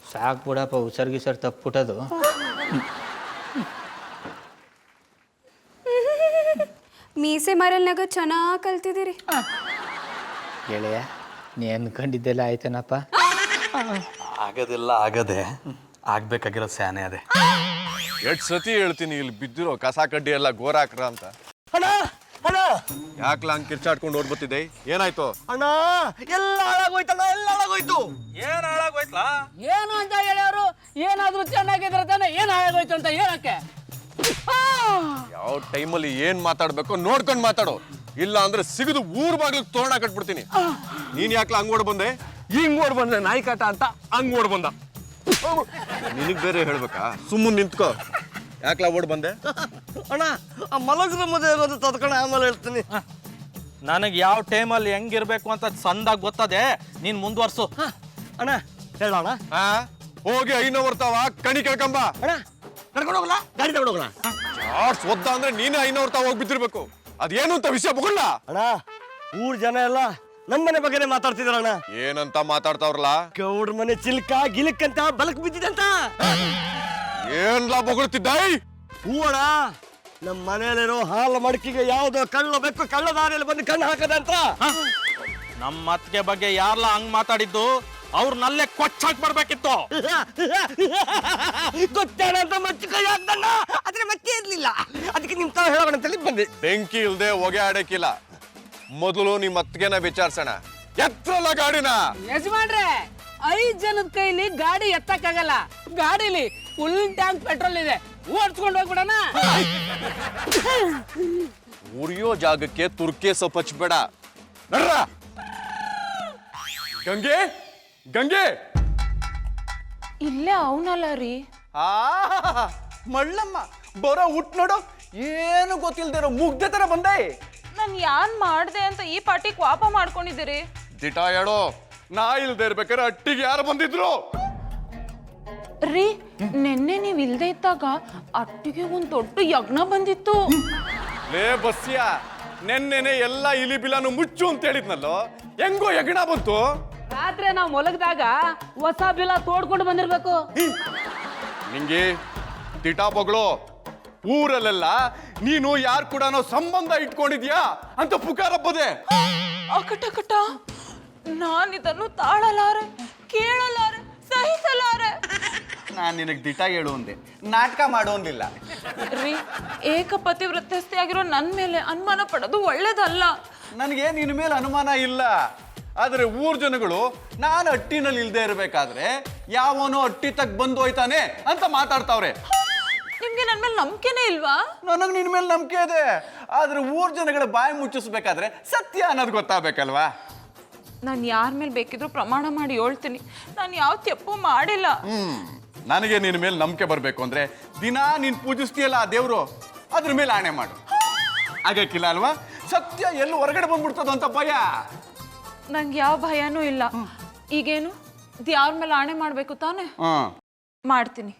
ಸಾಕು ಬಿಡಪ್ಪ, ಉಸರ್ಗಿಸರ್ ತಪ್ಪುಟದು. ಮೀಸೆ ಮರಲ್ನಾಗ ಚೆನ್ನಾಗಿ ಕಲ್ತಿದ್ದೀರಿ. ಗೆಳೆಯ ನೀ ಅನ್ಕೊಂಡಿದ್ದೆಲ್ಲ ಆಯ್ತೇನಪ್ಪ? ಆಗೋದೆಲ್ಲ ಆಗದೆ, ಆಗ್ಬೇಕಾಗಿರೋ ಸ್ಯಾನೆ ಅದೇ. ಎಷ್ಟು ಸತಿ ಹೇಳ್ತೀನಿ ಇಲ್ಲಿ ಬಿದ್ದಿರೋ ಕಸ ಕಡ್ಡಿ ಎಲ್ಲ ಗೋರಾಕ್ರ ಅಂತ. ಯಾಕ್ಲ ಹಂಗ್ ಕಿರ್ಚಾಡ್ಕೊಂಡು ಓಡ್ಬತ್ತಿದ್ದೆ? ಏನಾಯ್ತು ಅಣ್ಣ ಎಲ್ಲ ಹಾಳಾಗೋಯ್ತಣ್ಣ, ಎಲ್ಲ ಹಾಳಾಗೋಯ್ತು. ಏನ್ ಹಾಳಾಗೋಯ್ತಲ್ಲ? ಏನು ಅಂತ ಹೇಳಿಯವರು? ಏನಾದ್ರೂ ಚೆನ್ನಾಗಿದ್ರೆ ತಾನೆ ಏನ್ ಹಾಳಾಗೋಯ್ತು ಅಂತ ಹೇಳಕ್ಕೆ. ಯಾವ ಟೈಮಲ್ಲಿ ಏನ್ ಮಾತಾಡ್ಬೇಕು ನೋಡ್ಕೊಂಡ್ ಮಾತಾಡು, ಇಲ್ಲ ಅಂದ್ರೆ ಸಿಗದು ಊರ್ ಬಾಗ್ಲಿಗೆ ತೋರಣ ಕಟ್ಬಿಡ್ತೀನಿ. ನೀನ್ ಯಾಕ್ಲ ಹಂಗ್ ಓಡ್ ಬಂದೆ? ಹಿಂಗ್ ಓಡ್ ಬಂದೆ ನಾಯಿ ಕಾಟ ಅಂತ ಹಂಗ್ ಓಡ್ ಬಂದ. ನಿನಗ್ ಬೇರೆ ಹೇಳ್ಬೇಕಾ? ಸುಮ್ಮನೆ ನಿಂತ್ಕೋ. ಯಾಕ್ಲ ಓಡ್ ಬಂದೆ? ಅಣ್ಣ ಆ ಮಲಗ್ರ ಮದುವೆ ಆಗೋದು ತದ್ಕಣ, ಆಮೇಲೆ ಹೇಳ್ತೀನಿ. ನನಗೆ ಯಾವ ಟೈಮಲ್ಲಿ ಹೆಂಗಿರ್ಬೇಕು ಅಂತ ಸಂದಾಗ ಗೊತ್ತದೆ. ನೀನ್ ಮುಂದುವರ್ಸು. ಅಣ್ಣ ಹೇಳೋಣ. ಆ ಹೋಗಿ ಐನೋ ಬರ್ತಾವ ಕಣಿ ಕೇಳ್ಕಂಬ. ಅಣ್ಣ ಕರ್ಕೊಂಡು ಹೋಗಲ್ಲ, ಗಾಡಿ ತಗೊಂಡು ಹೋಗೋಣ. ಚಾರ್ಟ್ಸ್ ಒದ್ದ ಅಂದ್ರೆ ನೀನೇ ಐನೋ ಬರ್ತಾವ ಹೋಗಿ ಬಿದ್ದಿರ್ಬೇಕು. ಅದೇನು ಅಂತ ವಿಷಯ ಬಗೊಳ್ಳ. ಅಣ್ಣ ಊರ್ ಜನ ಎಲ್ಲ ನಮ್ಮನೆ ಬಗ್ಗೆನೇ ಮಾತಾಡ್ತಿದಾರಣ್ಣ. ಏನಂತ ಮಾತಾಡ್ತಾವ್ರಲ್ಲ? ಗೌಡ್ರ ಮನೆ ಚಿಲ್ಕ ಗಿಲ್ಕಂತ ಬಲಕ್ ಬಿದ್ದಿದಂತ. ಏನ್ಲಾ ಬೊಗಳ್ತಿದ್ದಾಯ್? ಹೂ ಅಣ್ಣ, ನಮ್ಮ ಮನೆಯಲ್ಲಿರೋ ಹಾಲು ಮಡಕಿಗೆ ಯಾವ್ದೋ ಕಳ್ಳ ಬೆಕ್ಕು ಕಳ್ಳ ದಾರಿಯಲ್ಲಿ ಬಂದು ಕಣ್ಣು ಹಾಕದಂತ. ನಮ್ಮ ಅತ್ತಿಗೆ ಬಗ್ಗೆ ಯಾರ್ಲ ಹಂಗ್ ಮಾತಾಡಿದ್ದು ಅವ್ರನ್ನಲ್ಲೇ ಕೊಚ್ಚಾಕ್ ಬರ್ಬೇಕಿತ್ತು. ಗೊತ್ತೇಣ ಅಂತ ಮಚ್ಚ ಕೈ ಹಾಕ್ದಣ್ಣ, ಆದ್ರೆ ಮತ್ತೆ ಇರ್ಲಿಲ್ಲ. ಅದಕ್ಕೆ ನಿಮ್ ತಾವು ಹೇಳೋಣ ಅಂತೇಳಿ ಬಂದೆ. ಬೆಂಕಿ ಇಲ್ದೆ ಹೊಗೆ ಆಡಕ್ಕಿಲ್ಲ. ಮೊದಲು ನಿಮ್ ಅತ್ತಿಗೆನ ವಿಚಾರಿಸೋಣ. ಎತ್ರಲ್ಲ ಗಾಡಿನ. ಯಜಮಾನ್ರೆ, 5 ಜನದ ಕೈಲಿ ಗಾಡಿ ಎತ್ತಕ್ಕಾಗಲ್ಲ. ಗಾಡಿಲಿ ಫುಲ್ ಟ್ಯಾಂಕ್ ಪೆಟ್ರೋಲ್ ಇದೆ, ಓಡಿಸ್ಕೊಂಡು ಹೋಗ್ಬಿಡೋಣ. ಉರಿಯೋ ಜಾಗಕ್ಕೆ ತುರ್ಕೆ ಸೊಪ್ಪು ಹಚ್ಬೇಡ. ನಡ್ರ. ಗಂಗೆ ಗಂಗೆ. ಇಲ್ಲೇ ಅವನಲ್ಲ ರೀ. ಆ ಮಳ್ಳಮ್ಮ ಬರೋ ಉಟ್ ನೋಡು, ಏನು ಗೊತ್ತಿಲ್ದಿರೋ ಮುಗ್ದೆ ತರ ಬಂದೆ. ನಾನು ಯಾನ್ ಮಾಡ್ದೆ ಅಂತ ಈ ಪಾಟಿಗೆ ವಾಪ ಮಾಡ್ಕೊಂಡಿದ್ದೀರಿ? ದಿಟ ಹೇಳೋ, ನಾ ಇಲ್ದೇ ಇರ್ಬೇಕಾದ್ರೆ ಅಟ್ಟಿಗೆ ಯಾರು ಬಂದಿದ್ರು? ರೀ, ನಿನ್ನೆ ನೀವು ಇಲ್ದೇ ಇದ್ದಾಗ ಅಟ್ಟಿಗೆ ಒಂದು ದೊಡ್ಡ ಯಜ್ಞ ಬಂದಿತ್ತು. ಲೇ ಬಸ್ಯ, ನೆನ್ನೆನೆ ಎಲ್ಲ ಇಲಿ ಬಿಲಾನು ಮುಚ್ಚು ಅಂತ ಹೇಳಿದ್ನಲ್ಲೋ, ಹೆಂಗೋ ಯಗಣ ಬಂತು? ರಾತ್ರಿ ನಾವು ಮೊಲಗದಾಗ ಹೊಸ ಬಿಲ ತೋಡ್ಕೊಂಡು ಬಂದಿರ್ಬೇಕು. ನಿಂಗೆ ದಿಟ ಬೊಗಳು. ಊರಲ್ಲೆಲ್ಲ ನೀನು ಯಾರು ಕೂಡ ಸಂಬಂಧ ಇಟ್ಕೊಂಡಿದ್ಯಾ ಅಂತ ಪುಕಾರ ಹಬ್ಬದೆ. ಅಕಟ ನಾನು ಇದನ್ನು ತಾಳಲಾರೆ, ಕೇಳಲಾರೆ, ಸಹಿಸಲಾರೆ. ನಾನ್ ನಿನಗ್ ದಿಟ ಹೇಳು ಅಂದೆ, ನಾಟಕ ಮಾಡೋ ಅಂದಿಲ್ಲ. ರೀ, ಏಕಪತಿವ್ರತಸ್ಥೆ ಆಗಿರೋ ನನ್ನ ಮೇಲೆ ಅನುಮಾನ ಪಡೋದು ಒಳ್ಳೇದಲ್ಲ. ನನಗೆ ನಿನ್ನ ಮೇಲೆ ಅನುಮಾನ ಇಲ್ಲ. ಆದ್ರೆ ಊರ್ ಜನಗಳು ನಾನು ಅಟ್ಟಿನಲ್ಲಿ ಇಲ್ದೇ ಇರ್ಬೇಕಾದ್ರೆ ಯಾವನೋ ಅಟ್ಟಿ ತಕ್ ಬಂದು ಹೋಯ್ತಾನೆ ಅಂತ ಮಾತಾಡ್ತಾವ್ರೆ. ನಿಮ್ಗೆ ನನ್ನ ಮೇಲೆ ನಂಬಿಕೆನೇ ಇಲ್ವಾ? ನನಗ್ ನಿನ್ ಮೇಲೆ ನಂಬಿಕೆ ಇದೆ. ಆದ್ರೆ ಊರ್ ಜನಗಳ ಬಾಯಿ ಮುಚ್ಚಿಸ್ಬೇಕಾದ್ರೆ ಸತ್ಯ ಅನ್ನೋದು ಗೊತ್ತಾಗಬೇಕಲ್ವಾ? ನಾನು ಯಾರ ಮೇಲೆ ಬೇಕಿದ್ರು ಪ್ರಮಾಣ ಮಾಡಿ ಹೇಳ್ತೀನಿ, ನಾನು ಯಾವ ತಪ್ಪು ಮಾಡಿಲ್ಲ. ನನಗೆ ನಿನ್ನ ಮೇಲೆ ನಂಬಿಕೆ ಬರಬೇಕು ಅಂದ್ರೆ ದಿನಾ ನೀನ್ ಪೂಜಿಸ್ತೀಯಲ್ಲ ಆ ದೇವ್ರು, ಅದ್ರ ಮೇಲೆ ಆಣೆ ಮಾಡು. ಆಗಕ್ಕಿಲ್ಲ ಅಲ್ವಾ? ಸತ್ಯ ಎಲ್ಲಿ ಹೊರಗಡೆ ಬಂದ್ಬಿಡ್ತದ ಅಂತ ಭಯ. ನಂಗೆ ಯಾವ ಭಯನೂ ಇಲ್ಲ. ಈಗೇನು ಯಾರ ಮೇಲೆ ಆಣೆ ಮಾಡ್ಬೇಕು ತಾನೆ? ಮಾಡ್ತೀನಿ.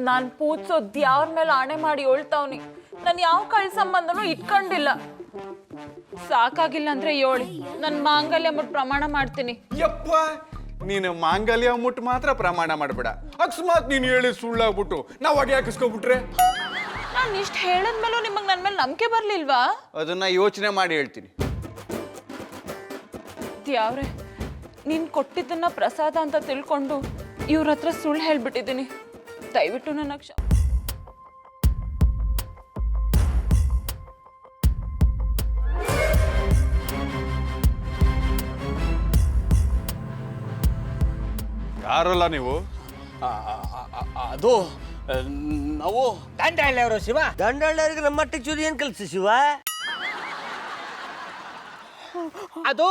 ನಾನ್ ಪೂಜ್ಸೋ ದ್ಯಾವ್ರ ಮೇಲೆ ಆಣೆ ಮಾಡಿ ಹೇಳ್ತಾವ್ನಿ. ನಾನು ಯಾವ ಕಳ್ ಸಂಬಂಧನೂ ಇಟ್ಕೊಂಡಿಲ್ಲ. ಸಾಕಾಗಿಲ್ಲ ಅಂದ್ರೆ ಹೇಳಿ, ನನ್ ಮಾಂಗಲ್ಯ ಮುಟ್ ಪ್ರಮಾಣ ಮಾಡ್ತೀನಿ. ಯಪ್ಪ, ನೀನು ಮಾಂಗಲ್ಯ ಮುಟ್ಟು ಮಾತ್ರ ಪ್ರಮಾಣ ಮಾಡಬೇಡ. ಅಕಸ್ಮಾತ್ ನೀನು ಹೇಳಿ ಸುಳ್ಳಾಗ್ಬಿಟ್ಟು ನಾವು ಹೊಗೆ ಹಾಕಿಸ್ಕೊಬಿಟ್ರೆ ನಾನು ಇಷ್ಟು ಹೇಳಿದ್ಮೇಲೂ ನಿಮಗೆ ನನ್ನ ಮೇಲೆ ನಂಬಿಕೆ ಬರಲಿಲ್ವಾ? ಅದನ್ನ ಯೋಚನೆ ಮಾಡಿ ಹೇಳ್ತೀನಿ. ಯಾವ್ರೆ ನೀನು ಕೊಟ್ಟಿದ್ದನ್ನ ಪ್ರಸಾದ ಅಂತ ತಿಳ್ಕೊಂಡು ಇವ್ರ ಹತ್ರ ಸುಳ್ಳು ಹೇಳ್ಬಿಟ್ಟಿದ್ದೀನಿ. ದಯವಿಟ್ಟು ನನ್ನ ಯಾರಲ್ಲ ನೀವು? ಅದು ನಾವು ದಂಡಹಳ್ಳಿಯವರು ಶಿವ. ದಂಡಳ್ಳರಿಗೆ ನಮ್ಮ ಮಟ್ಟಿಗೆ ಚೂರಿ ಏನ್ ಕಲ್ಸಿ ಶಿವ? ಅದು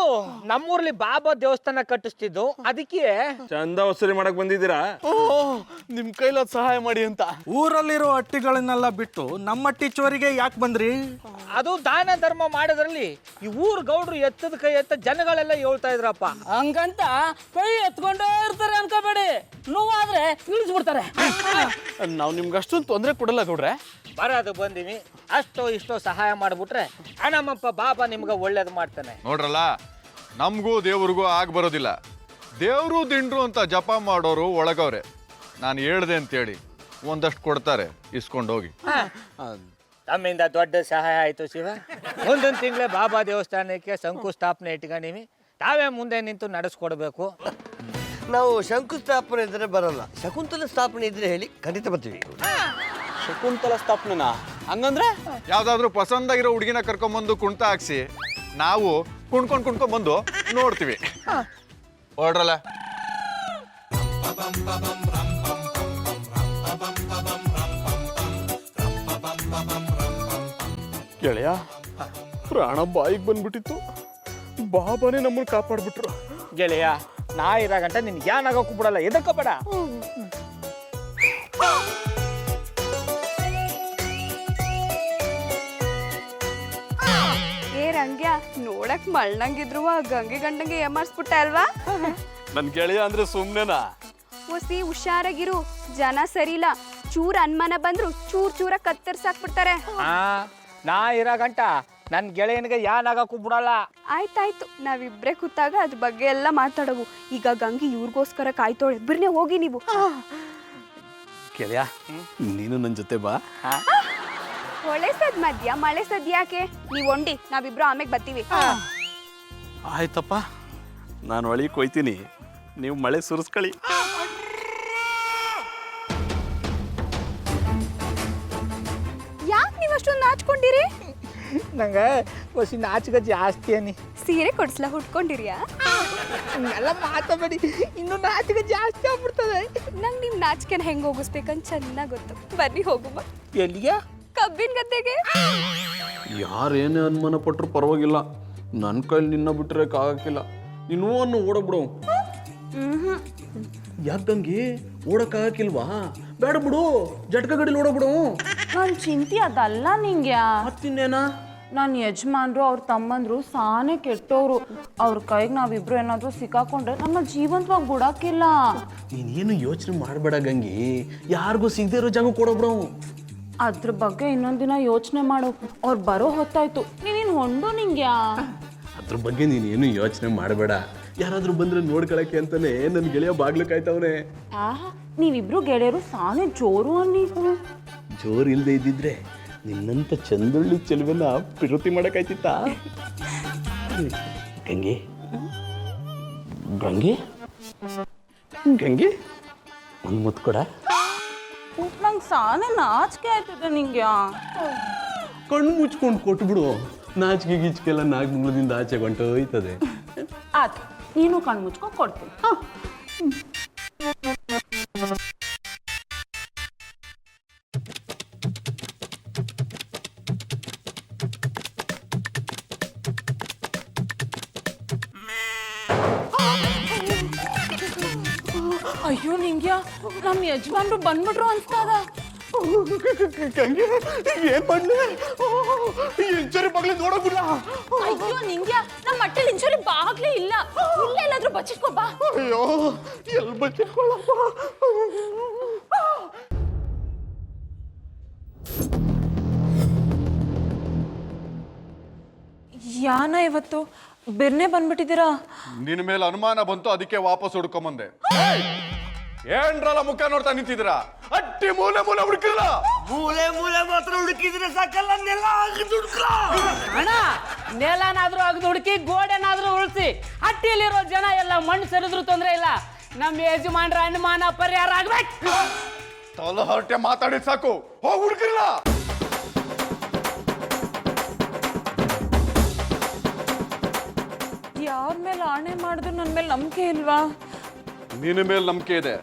ನಮ್ಮೂರ್ಲಿ ಬಾಬಾ ದೇವಸ್ಥಾನ ಕಟ್ಟಿಸ್ತಿದ್ದು, ಅದಕ್ಕೆ ಚಂದ ವಸೂಲಿ ಮಾಡಕ್ ಬಂದಿದ್ದೀರಾ? ನಿಮ್ ಕೈಲಾದ ಸಹಾಯ ಮಾಡಿ ಅಂತ. ಊರಲ್ಲಿರೋ ಹಟ್ಟಿಗಳನ್ನೆಲ್ಲ ಬಿಟ್ಟು ನಮ್ಮ ಹಟ್ಟಿ ಚೋರಿಗೆ ಯಾಕೆ ಬಂದ್ರಿ? ಅದು ದಾನ ಧರ್ಮ ಮಾಡೋದ್ರಲ್ಲಿ ಈ ಊರ್ ಗೌಡ್ರು ಎತ್ತದ ಕೈ ಎತ್ತ ಜನಗಳೆಲ್ಲ ಹೇಳ್ತಾ ಇದ್ರಪ್ಪ. ಹಂಗಂತ ಕೈ ಎತ್ಕೊಂಡೇ ಇರ್ತಾರೆ ಅನ್ಕೋಬೇಡಿ, ನೋವಾದ್ರೆ ಇಳಿಸ್ಬಿಡ್ತಾರೆ. ನಾವು ನಿಮ್ಗೆ ಅಷ್ಟೊಂದು ತೊಂದರೆ ಕೊಡಲ್ಲ ಗೌಡ್ರೆ. ಬರೋದು ಬಂದಿವಿ, ಅಷ್ಟೋ ಇಷ್ಟೋ ಸಹಾಯ ಮಾಡ್ಬಿಟ್ರೆ ನಮ್ಮಪ್ಪ ಬಾಬಾ ನಿಮ್ಗೆ ಒಳ್ಳೇದು ಮಾಡ್ತಾನೆ. ನೋಡ್ರಲ್ಲ, ನಮಗೂ ದೇವ್ರಿಗೂ ಆಗ ಬರೋದಿಲ್ಲ. ದೇವ್ರು ದಿಂಡ್ರು ಅಂತ ಜಪ ಮಾಡೋರು ಒಳಗವ್ರೆ. ನಾನು ಹೇಳ್ದೆ ಅಂತೇಳಿ ಒಂದಷ್ಟು ಕೊಡ್ತಾರೆ, ಇಸ್ಕೊಂಡು ಹೋಗಿ. ತಮ್ಮಿಂದ ದೊಡ್ಡ ಸಹಾಯ ಆಯ್ತು ಶಿವ. ಮುಂದಿನ ತಿಂಗಳೇ ಬಾಬಾ ದೇವಸ್ಥಾನಕ್ಕೆ ಶಂಕುಸ್ಥಾಪನೆ ಇಟ್ಕೊಂಡಿವಿ. ತಾವೇ ಮುಂದೆ ನಿಂತು ನಡೆಸ್ಕೊಡ್ಬೇಕು. ನಾವು ಶಂಕುಸ್ಥಾಪನೆ ಇದ್ರೆ ಬರಲ್ಲ, ಶಕುಂತಲ ಸ್ಥಾಪನೆ ಇದ್ರೆ ಹೇಳಿ, ಖಂಡಿತ ಬರ್ತೀವಿ. ಶಕುಂತಲ ಸ್ಥಾಪನೆನಾ? ಹಂಗಂದ್ರೆ ಯಾವ್ದಾದ್ರು ಪಸಂದಾಗಿರೋ ಹುಡುಗಿನ ಕರ್ಕೊಂಬಂದು ಕುಣ್ತಾ ಹಾಕ್ಸಿ ನಾವು ಕುಣ್ಕೊಂಡ್ ಬಂದು ನೋಡ್ತೀವಿ. ಹೊರಡ್ರಲ್ಲ. ಗೆಳೆಯ, ಪ್ರಾಣ ಬಾಯಿಗೆ ಬಂದ್ಬಿಟ್ಟಿತ್ತು. ಬಾಬಾನೇ ನಮ್ಮನ್ನು ಕಾಪಾಡ್ಬಿಟ್ರು. ಗೆಳೆಯ, ನಾ ಇರೋ ಗಂಟ ನಿನ್ಗೆ ಏನಾಗೋಕ್ಕೂ ಬಿಡಲ್ಲ, ಎದಕ್ಕಬೇಡ. ರಂಗ್ಯ ನೋಡಕ್ ಮಳ್ಳಂಗಿದ್ರು ಗಂಗೆ ಗಂಡಂಗೆ ಏಮಾರ್ಸ್ಬಿಟ್ಟ ಅಲ್ವಾ? ನನ್ ಗೆಳೆಯ ಅಂದ್ರೆ ಸುಮ್ನೆನಾ? ಹೊಸಿ ಹುಷಾರಾಗಿರು, ಜನ ಸರಿಲ್ಲ. ಚೂರ್ ಅನುಮಾನ ಬಂದ್ರು ಚೂರ್ ಚೂರ ಕತ್ತರ್ಸಾಕ್ಬಿಡ್ತಾರೆ. ನಾ ಇರೋ ಗಂಟ ನನ್ ಗೆಳೆಯನಿಗೆ ಏನಾಗಕ್ಕೂ ಬಿಡಲ್ಲ. ಆಯ್ತಾಯ್ತು, ನಾವಿಬ್ರೇ ಕೂತಾಗ ಅದ್ರ ಬಗ್ಗೆ ಎಲ್ಲ ಮಾತಾಡವು. ಈಗ ಗಂಗಿ ಇವ್ರಿಗೋಸ್ಕರ ಕಾಯ್ತೋಳೆ, ಬಿರ್ನೆ ಹೋಗಿ ನೀವು. ಗೆಳೆಯ, ನೀನು ನನ್ನ ಜೊತೆ ಬಾ. ಹೊಳೆ ಸದ್ ಮಧ್ಯ ಮಳೆ ಸದ್ ಯಾಕೆ? ನೀವ್ ಒಂಡಿ, ನಾವಿಬ್ರು ಆಮೇಲೆ ಬರ್ತೀವಿ. ಆಯ್ತಪ್ಪ, ನಾನು ಒಳಗೆ ಕೊಯ್ತೀನಿ, ನೀವು ಮಳೆ ಸುರಿಸ್ಕೊಳ್ಳಿ. ಯಾಕೆ ನೀವು ಅಷ್ಟೊಂದು ನಾಚ್ಕೊಂಡಿರಿ? ನಂಗೆ ಹೊಸಿ ನಾಚಿಕೆ ಜಾಸ್ತಿ ಅನ್ನಿ. ಸೀರೆ ಕೊಡ್ಸ್ಲಾ, ಹುಟ್ಕೊಂಡಿರಿಯಾ? ಎಲ್ಲ ಮಾತಾಡಿ, ಇನ್ನು ನಾಚಿಕೆ ಜಾಸ್ತಿ ಆಗ್ಬಿಡ್ತದೆ. ನಂಗೆ ನಿಮ್ ನಾಚಿಕೆನ ಹೆಂಗ್ ಹೋಗಿಸ್ಬೇಕಂತ ಚೆನ್ನಾಗ್ ಗೊತ್ತು. ಬನ್ನಿ ಹೋಗುವ. ಎಲ್ಲಿಗೆ? ಕಬ್ಬಿನ ಗದ್ದೆಗೆ. ಯಾರೇನೇ ಅನುಮಾನ ಪಟ್ರು ಪರವಾಗಿಲ್ಲ, ನನ್ನ ಕೈಲಿ ನಿನ್ನ ಬಿಟ್ಟರೆ ಆಗಕ್ಕಿಲ್ಲ. ನೀನು ಓಡಕ್ಬಿಡು. ಯಾಕಂಗೆ ಓಡಕ್ಕಾಗಕ್ಕಿಲ್ವಾ? ಬೇಡ ಬಿಡು, ಜಟ್ಕ ಗಡಿಲಿ ಓಡಕ್ಬಿಡು. ನನ್ನ ಚಿಂತೆ ಅದಲ್ಲ ನಿಂಗೆ. ಮತ್ತಿನ್ನೇನಾ? ನನ್ನ ಯಜಮಾನ್ರು ಅವ್ರ ತಮ್ಮಂದ್ರು ಸಾನೇ ಕೆಟ್ಟೋರು. ಅವ್ರ ಕೈಗೆ ನಾವಿಬ್ರು ಏನಾದರೂ ಸಿಕ್ಕಾಕೊಂಡ್ರೆ ನಮ್ಮ ಜೀವಂತವಾಗಿ ಬಿಡಕ್ಕಿಲ್ಲ. ನೀನೇನು ಯೋಚನೆ ಮಾಡಬೇಡ ಗಂಗಿ, ಯಾರಿಗೂ ಸಿಗದೆ ಇರೋ ಜಾಗ ಕೊಡೋಬ್ರು. ಅದ್ರ ಬಗ್ಗೆ ಇನ್ನೊಂದಿನ ಯೋಚನೆ ಮಾಡು. ಅವ್ರು ಬರೋ ಹೊತ್ತಾಯ್ತು, ನೀನು ಹೊಂಡು ನಿಂಗ್ಯಾ. ಅದ್ರ ಬಗ್ಗೆ ನೀನೇನು ಯೋಚನೆ ಮಾಡಬೇಡ. ಯಾರಾದ್ರೂ ಬಂದ್ರೆ ನೋಡ್ಕೊಳಕ್ಕೆ ಅಂತಾನೆ ನನ್ನ ಗೆಳೆಯ ಬಾಗ್ಲು ಕಾಯ್ತವನೆ. ಆಹಾ, ನೀವಿಬ್ರು ಗೆಳೆಯರು ಸಾನೇ ಜೋರು ಅನ್ನಿ. ಜೋರು ಇಲ್ಲದೆ ಇದ್ದಿದ್ರೆ ನಿನ್ನಂತ ಚಂದುಳ್ಳಿ ಚೆಲುವೆನ ಪ್ರೀತಿ ಮಾಡಕ್ಕಾಯ್ತಿತ್ತ? ಗಂಗೆ ಗಂಗೆ ಗಂಗೆ ಒಂದು ಮುತ್ತು ಕೊಡ. ನಂಗೆ ಸಾನೇ ನಾಚಿಕೆ ಆಯ್ತದೆ ನಿಂಗೆ. ಕಣ್ಣು ಮುಚ್ಕೊಂಡು ಕೊಟ್ಬಿಡು, ನಾಚಿಕೆ ಗೀಚಿಕೆಲ್ಲ ನಾಲ್ಕು ಆಚೆ ಹೊಂಟೋಯ್ತದೆ. ಆಯ್ತು, ನೀನು ಕಣ್ಣು ಮುಚ್ಕೊಂಡು ಕೊಡ್ತೀನಿ. ಅಯ್ಯೋ ನಿಂಗ್ಯಾ, ನಮ್ಮ ಯಜಮಾನ್ರು ಬಂದ್ಬಿಟ್ರು ಅನ್ಸ್ತಾದ. ಏನ್ ಮಾಡ್ಲಿ? ಇಂಚರಿ ಬಾಗ್ಲಿ ನೋಡೋದಿಲ್ಲ. ಅಯ್ಯೋ ನಿಂಗ್ಯಾ, ನಮ್ಮ ಮಟ್ಟಲ್ಲಿ ಇಂಚೂರಿ ಬಾಗ್ಲೇ ಇಲ್ಲ. ಇಲ್ಲೆಲ್ಲಾದ್ರೂ ಬಚ್ಚಿಟ್ಕೋ ಬಾ. ಅಯ್ಯೋ, ಎಲ್ಲಿ ಬಚ್ಚಿಟ್ಕೊಳ್ಳಪ್ಪ? ಯಾನ ಇವತ್ತು ಬಿರ್ನೆ ಬಂದ್ಬಿಟ್ಟಿದ್ದೀರಾ? ನಿನ್ನ ಮೇಲೆ ಅನುಮಾನ ಬಂತು, ಅದಕ್ಕೆ ವಾಪಸ್ ಹುಡ್ಕೊಂಬಂದೆ. ಏನ್ರಲ್ಲ ಮುಖ ನೋಡ್ತಾ ನಿಂತಿದ್ದೀರಾ? ಅಟ್ಟಿ ಮೂಲೆ ಮೂಲೆ ಹುಡುಕಿಲ್ಲ. ಮೂಲೆ ಮೂಲೆ ಮಾತ್ರ ಹುಡುಕಿದ್ರೆ ಸಾಕಲ್ಲ, ನೆಲ ಅಗ್ದು ಹುಡುಕ್ಲ. ಅಣ್ಣ ನೆಲನಾದ್ರೂ ಅಗ್ದು ಹುಡುಕಿ ಗೋಡೆನಾದ್ರೂ ಉಳಿಸಿ ಹಟ್ಟಿಯಲ್ಲಿರೋ ಜನ ಎಲ್ಲ ಮಣ್ಣು ಸರಿದ್ರು ತೊಂದ್ರೆ ಇಲ್ಲ. ನಮ್ಮ ಯಜಮಾನ್ರ ಅನುಮಾನ ಪರಿಹಾರ ಆಗ್ಬೇಕು. ತಲೆ ಹೊರಟೆ ಮಾತಾಡಿ ಸಾಕು, ಹೋಗಿ ಹುಡುಕಿಲ್ಲ. ಯಾರ ಮೇಲೆ ಆಣೆ ಮಾಡಿದ್ರು ನನ್ನ ಮೇಲೆ ನಂಬಿಕೆ ಇಲ್ವಾ? ನಿನ್ನ ಮೇಲೆ ನಂಬಿಕೆ ಇದೆ,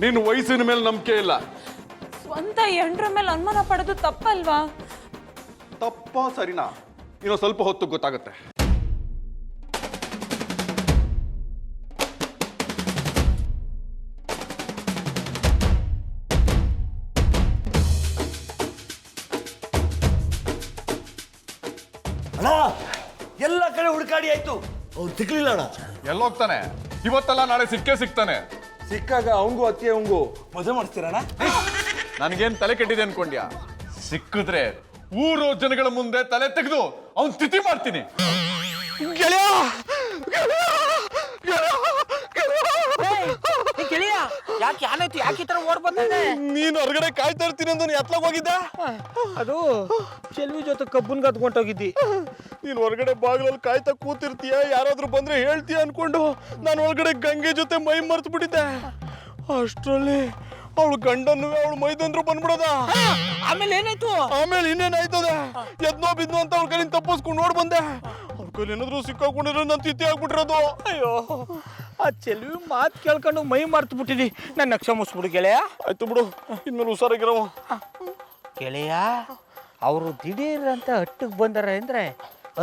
ನಿನ್ನ ವಯಸ್ಸಿನ ಮೇಲೆ ನಂಬಿಕೆ ಇಲ್ಲ. ಸ್ವಂತ ಎಂಡ್ರ ಮೇಲೆ ಅನುಮಾನ ಪಡೋದು ತಪ್ಪಲ್ವಾ? ತಪ್ಪ ಸರಿನಾ ಇನ್ನೊಂದು ಸ್ವಲ್ಪ ಹೊತ್ತು ಗೊತ್ತಾಗುತ್ತೆ. ಅಣ್ಣ ಎಲ್ಲ ಕಡೆ ಹುಡುಕಾಡಿ ಆಯ್ತು, ಅವ್ನು ಸಿಕ್ಲಿಲ್ಲ ಅಣ್ಣ. ಎಲ್ಲೋಗ್ತಾನೆ? ಇವತ್ತಲ್ಲ ನಾಳೆ ಸಿಕ್ಕೇ ಸಿಗ್ತಾನೆ. ಸಿಕ್ಕಾಗ ಅವಂಗೂ ಅತ್ತೆ ಅವಂಗೂ ಮದುವೆ ಮಾಡಿಸ್ತೀರಣ್ಣ? ನನಗೇನ್ ತಲೆ ಕೆಟ್ಟಿದೆ ಅನ್ಕೊಂಡ್ಯಾ? ಸಿಕ್ಕಿದ್ರೆ ಊರು ಜನಗಳ ಮುಂದೆ ತಲೆ ತೆಗೆದು ಅವನ್ ತಿಥಿ ಮಾಡ್ತೀನಿ. ಗೆಳೆಯ, ಗೆಳೆಯ ಯಾಕೆ ಏನಾಯ್ತು? ಯಾಕೆ ಈ ತರ ಓಡ್ ಬಂದಿದೆ? ನೀನು ಹೊರಗಡೆ ಕಾಯ್ತಾ ಇರ್ತೀನಿ ಅಂತ ಎತ್ಲಾಗ ಹೋಗಿದ್ದೆ. ಅದು ಚೆಲ್ವಿ ಜೊತೆ ಕಬ್ಬನ್ ಗದ್ಕೊಂಡೋಗಿದ್ದಿ. ನೀನು ಹೊರಗಡೆ ಬಾಗಿಲಲ್ಲಿ ಕಾಯ್ತಾ ಕೂತಿರ್ತೀಯ, ಯಾರಾದ್ರೂ ಬಂದ್ರೆ ಹೇಳ್ತೀಯ ಅನ್ಕೊಂಡು ನಾನು ಒಳಗಡೆ ಗಂಗೆ ಜೊತೆ ಮೈ ಮರ್ತು ಬಿಟ್ಟಿದ್ದೆ. ಅಷ್ಟರಲ್ಲಿ ಅವಳು ಗಂಡನ್ನು ಅವಳು ಮೈದಂದ್ರು ಬಂದ್ಬಿಡೋದ. ಆಮೇಲೆ ಏನಾಯ್ತು? ಆಮೇಲೆ ಇನ್ನೇನಾಯ್ತದೆ, ಎದ್ನೋ ಬಿದ್ನೋ ಅಂತ ಅವಳ ಕೈಲಿಂದ ತಪ್ಪಿಸ್ಕೊಂಡು ನೋಡ್ ಬಂದೆ. ಅವ್ರ ಕೈಲಿ ಏನಾದ್ರು ಸಿಕ್ಕಾಕೊಂಡಿರೋ ನಾನು ತಿಥಿ ಆಗ್ಬಿಟ್ಟಿರೋದು. ಅಯ್ಯೋ, ಆ ಚೆಲ್ವಿ ಮಾತು ಕೇಳ್ಕೊಂಡು ಮೈ ಮರ್ತು ಬಿಟ್ಟಿದಿ. ನನ್ನ ಕ್ಷಮಿಸ್ಬಿಡು ಗೆಳೆಯ. ಆಯ್ತು ಬಿಡು, ಇನ್ಮೇಲೆ ಹುಷಾರಾಗಿರವ. ಗೆಳೆಯ, ಅವರು ದಿಢೀರ್ ಅಂತ ಹಟ್ಟಿಗೆ ಬಂದಾರ ಅಂದ್ರೆ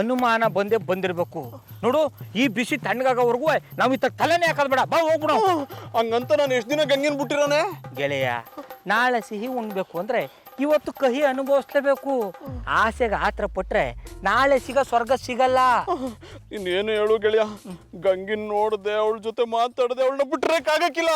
ಅನುಮಾನ ಬಂದೇ ಬಂದಿರ್ಬೇಕು. ನೋಡು, ಈ ಬಿಸಿ ತಣ್ಣಗಾಗೋವರೆಗೂ ನಾವು ಇತ್ತ ತಲೆನೇ ಹಾಕೋದು ಬೇಡ. ಬಾ ಹೋಗ್ಬಿಡು. ಹಂಗಂತ ನಾನು ಎಷ್ಟು ದಿನ ಗಂಗಿನ ಬಿಟ್ಟಿರೋನೆ? ಗೆಳೆಯ, ನಾಳೆ ಸಿಹಿ ಉಣ್ಬೇಕು ಅಂದ್ರೆ ಇವತ್ತು ಕಹಿ ಅನುಭವಿಸ್ಲೇಬೇಕು. ಆಸೆಗೆ ಆತರ ಪಟ್ರೆ ನಾಳೆ ಸ್ವರ್ಗ ಸಿಗಲ್ಲ. ಇನ್ನೇನು ಹೇಳು ಗೆಳೆಯ, ಗಂಗಿನ್ ನೋಡ್ದೆ, ಅವಳ ಜೊತೆ ಮಾತಾಡದೆ, ಅವಳನ್ನ ಬಿಟ್ರೆ ಕಾಗಕ್ಕಿಲ್ಲ.